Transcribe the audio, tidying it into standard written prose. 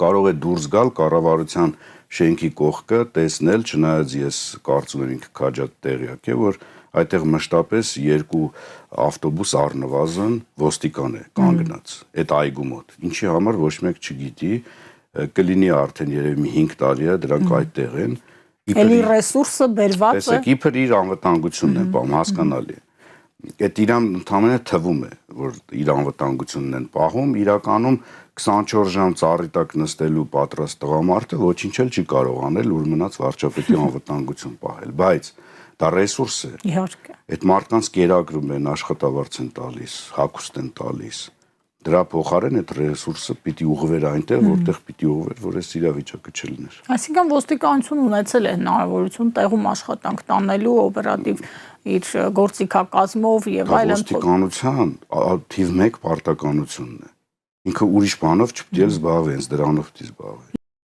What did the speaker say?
կարող է դուրս գալ կառավարության շենքի կողքը, տեսնել, չնայած ես կարծում եմ ինքը քաջատ տեղյակ է, որ այդտեղ մշտապես 2 ավտոբուս առնվազն ոստիկան է կանգնած այդ այգու մոտ, ինչի համար ոչ մեկ չգիտի, կլինի արդեն երևի մի 5 տարի է դրանք այդտեղ են, Էլի ռեսուրսը բերված է։ Տեսեք, իբր իր անվտանգությունն են պահում, հասկանալի է։ Այդ իրան ընդհանրապես թվում է, որ իր անվտանգությունն են պահում, իրականում 24 ժամ ծառի տակ նստելու պատրաստ տղամարդը ոչինչ էլ չի կարող անել, որ մնաց վարչապետի անվտանգություն պահել, բայց դա ռեսուրս է։ Իհարկե։ Այդ մարդկանց կերակրում են, աշխատավարձ են տալիս, հագուստ են տալիս։ Դրա փոխարեն այդ ռեսուրսը պիտի ուղղվեր այնտեղ, որտեղ պիտի ուղղվեր, որ այս իրավիճակը չլիներ։ Այսինքն ոստիկանություն ունեցել է հնարավորություն տեղում աշխատանք տանելու օպերատիվ իր գործիքակազմով եւ այլն։ Ոստիկանության թիվ 1 պարտականությունն է։ Ինքը ուրիշ բանով չպիտի զբաղվի, հենց դրանով պիտի զբաղվի։